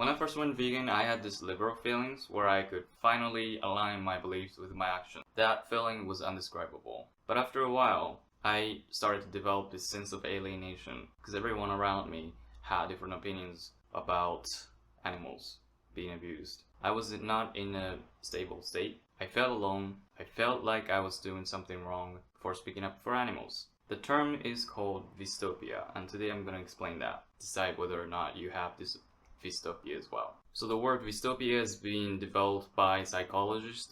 When I first went vegan, I had this liberal feelings where I could finally align my beliefs with my actions. That feeling was indescribable. But after a while, I started to develop this sense of alienation because everyone around me had different opinions about animals being abused. I was not in a stable state. I felt alone. I felt like I was doing something wrong for speaking up for animals. The term is called Vystopia, and today I'm going to explain that. Decide whether or not you have this Vystopia as well. So the word Vystopia is being developed by a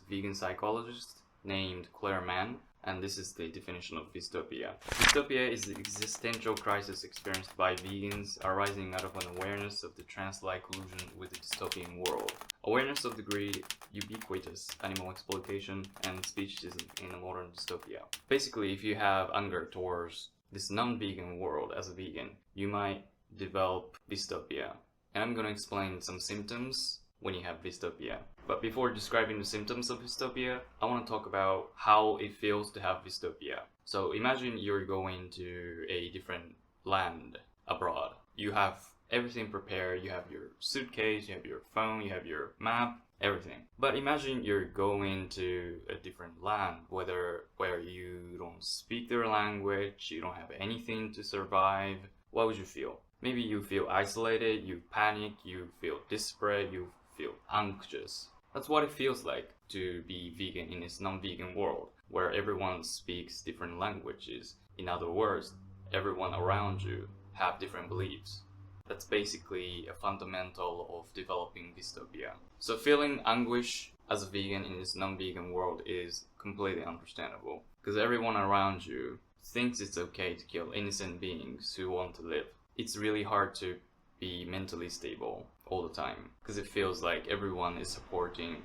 vegan psychologist named Clare Mann, and this is the definition of Vystopia. Vystopia is the existential crisis experienced by vegans arising out of an awareness of the trance-like collusion with the dystopian world. Awareness of the greed, ubiquitous animal exploitation, and speciesism in a modern dystopia. Basically, if you have anger towards this non-vegan world as a vegan, you might develop Vystopia. And I'm going to explain some symptoms when you have Vystopia. But before describing the symptoms of Vystopia, I want to talk about how it feels to have Vystopia. So imagine you're going to a different land abroad. You have everything prepared, you have your suitcase, you have your phone, you have your map, everything. But imagine you're going to a different land, where you don't speak their language, you don't have anything to survive. What would you feel? Maybe you feel isolated, you panic, you feel desperate, you feel anxious. That's what it feels like to be vegan in this non-vegan world, where everyone speaks different languages. In other words, everyone around you have different beliefs. That's basically a fundamental of developing dystopia. So feeling anguish as a vegan in this non-vegan world is completely understandable, because everyone around you thinks it's okay to kill innocent beings who want to live. It's really hard to be mentally stable all the time, because it feels like everyone is supporting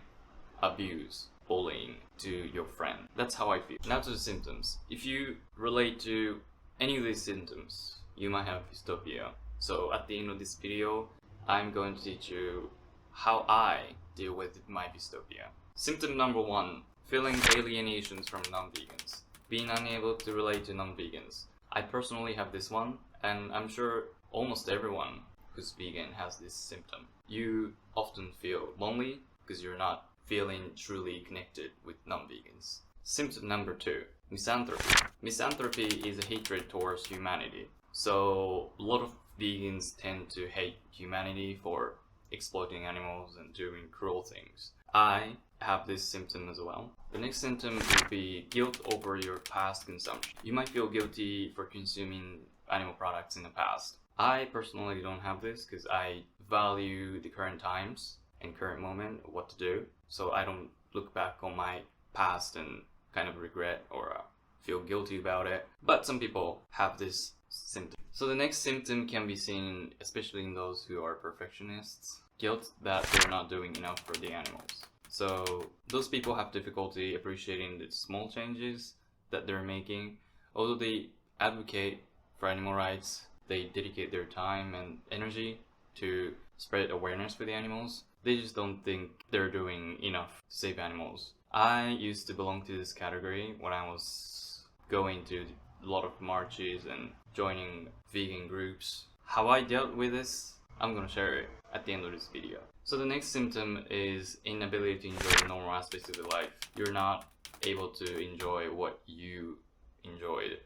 abuse, bullying to your friend. That's how I feel. Now to the symptoms. If you relate to any of these symptoms, you might have Vystopia. So at the end of this video, I'm going to teach you how I deal with my Vystopia. Symptom number 1, feeling alienations from non-vegans. Being unable to relate to non-vegans. I personally have this one, and I'm sure almost everyone who's vegan has this symptom. You often feel lonely because you're not feeling truly connected with non-vegans. Symptom number 2, misanthropy. Misanthropy is a hatred towards humanity. So a lot of vegans tend to hate humanity for exploiting animals and doing cruel things. I have this symptom as well. The next symptom would be guilt over your past consumption. You might feel guilty for consuming animal products in the past. I personally don't have this because I value the current times and current moment, what to do. So I don't look back on my past and kind of regret or feel guilty about it. But some people have this symptom. So the next symptom can be seen especially in those who are perfectionists. Guilt that they're not doing enough for the animals. So those people have difficulty appreciating the small changes that they're making. Although they advocate for animal rights, they dedicate their time and energy to spread awareness for the animals. They just don't think they're doing enough to save animals. I used to belong to this category when I was going to a lot of marches and joining vegan groups. How I dealt with this, I'm gonna share it at the end of this video. So the next symptom is inability to enjoy the normal aspects of your life. You're not able to enjoy what you enjoyed,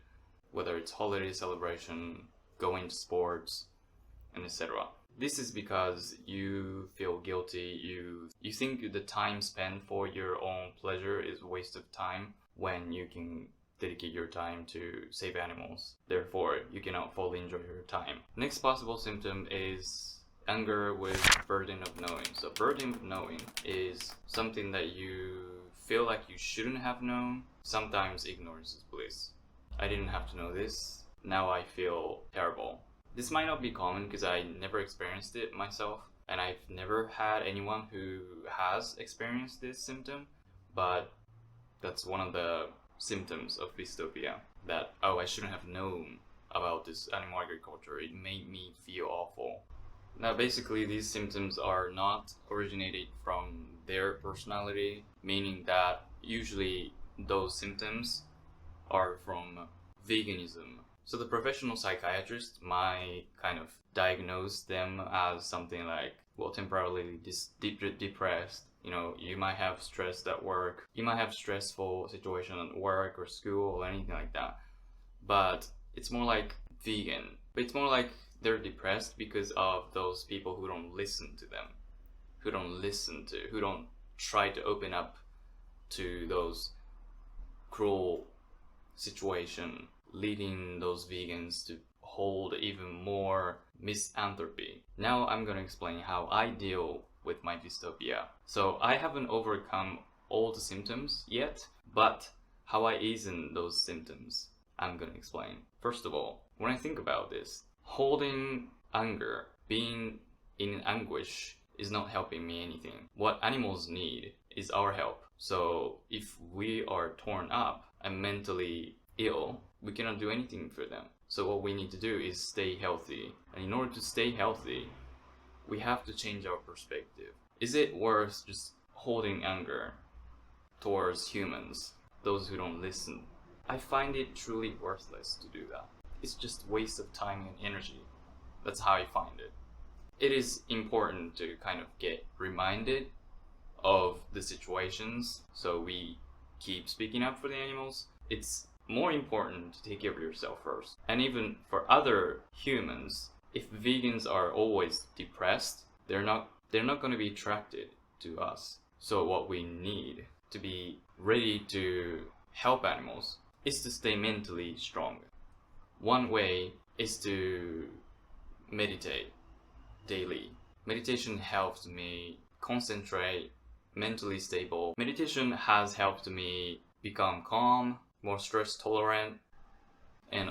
whether it's holiday celebration, going to sports, and etc. This is because you feel guilty, you think the time spent for your own pleasure is a waste of time when you can dedicate your time to save animals. Therefore, you cannot fully enjoy your time. Next possible symptom is anger with burden of knowing. So burden of knowing is something that you feel like you shouldn't have known. Sometimes ignorance is bliss. I didn't have to know this. Now I feel terrible. This might not be common because I never experienced it myself, and I've never had anyone who has experienced this symptom, but that's one of the symptoms of Vystopia, that, oh, I shouldn't have known about this animal agriculture. It made me feel awful. Now basically these symptoms are not originated from their personality, meaning that usually those symptoms are from veganism. So the professional psychiatrist might kind of diagnose them as something like well, temporarily depressed. You know, you might have stress at work, you might have stressful situation at work or school or anything like that. But it's more like vegan. But it's more like they're depressed because of those people who don't listen to them, who don't try to open up to those cruel situation, leading those vegans to hold even more misanthropy. Now I'm gonna explain how I deal with my dystopia. So I haven't overcome all the symptoms yet, but how I ease in those symptoms, I'm gonna explain. First of all, when I think about this, holding anger, being in anguish is not helping me anything. What animals need is our help. So if we are torn up and mentally ill, we cannot do anything for them. So what we need to do is stay healthy. And in order to stay healthy, we have to change our perspective. Is it worth just holding anger towards humans, those who don't listen? I find it truly worthless to do that. It's just waste of time and energy. That's how I find it. It is important to kind of get reminded of the situations so we keep speaking up for the animals. It's more important to take care of yourself first. And even for other humans, if vegans are always depressed, they're not going to be attracted to us. So what we need to be ready to help animals is to stay mentally strong. One way is to meditate daily. Meditation helps me concentrate, mentally stable. Meditation has helped me become calm, more stress tolerant, and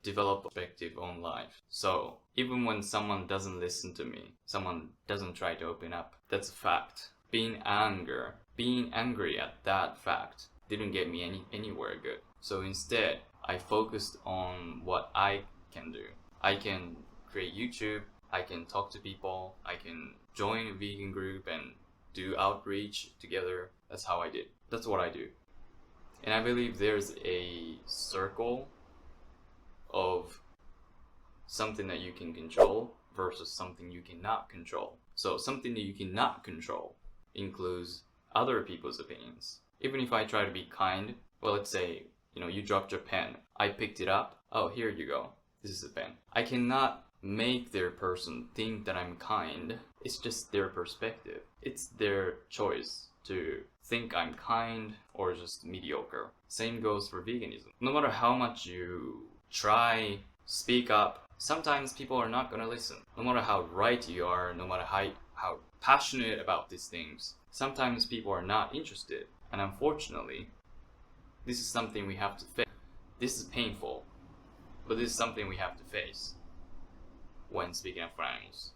develop perspective on life. So even when someone doesn't listen to me, someone doesn't try to open up, that's a fact. Being angry at that fact didn't get me anywhere good. So instead, I focused on what I can do. I can create YouTube, I can talk to people, I can join a vegan group and do outreach together. That's how I did. That's what I do. And I believe there's a circle of something that you can control versus something you cannot control. So something that you cannot control includes other people's opinions. Even if I try to be kind, well, let's say, you dropped your pen. I picked it up. Oh, here you go. This is a pen. I cannot make their person think that I'm kind. It's just their perspective. It's their choice to think I'm kind or just mediocre. Same goes for veganism. No matter how much you try, speak up, sometimes people are not gonna listen. No matter how right you are, no matter how passionate about these things, sometimes people are not interested. And unfortunately, this is something we have to face. This is painful, but this is something we have to face when speaking up for animals.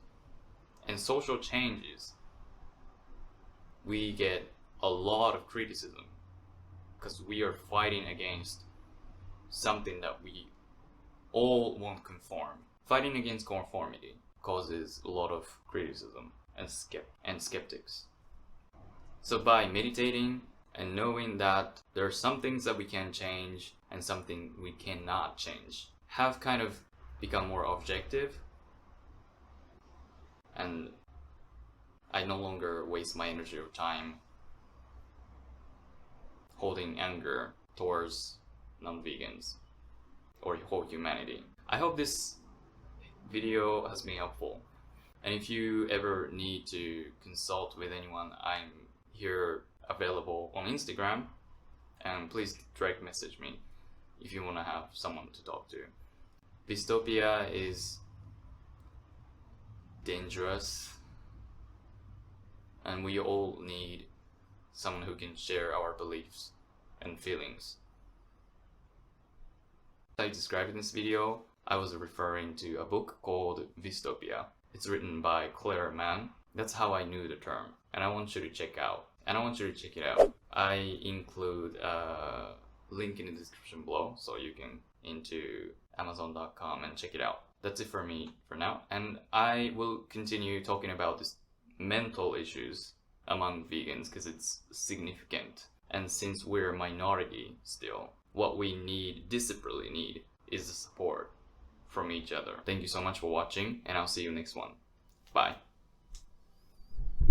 And social changes, we get a lot of criticism because we are fighting against something that we all won't conform. Fighting against conformity causes a lot of criticism and skeptics. So by meditating and knowing that there are some things that we can change and something we cannot change, have kind of become more objective, and I no longer waste my energy or time holding anger towards non-vegans or whole humanity. I hope this video has been helpful. And if you ever need to consult with anyone, I'm here available on Instagram. And please direct message me if you want to have someone to talk to. Vystopia is dangerous, and we all need someone who can share our beliefs and feelings. As I described in this video, I was referring to a book called Vystopia. It's written by Clare Mann. That's how I knew the term, and I want you to check it out. I include a link in the description below, so you can into Amazon.com and check it out. That's it for me for now, and I will continue talking about this mental issues among vegans because it's significant. And since we're a minority still, what we desperately need is the support from each other. Thank you so much for watching, and I'll see you next one. Bye.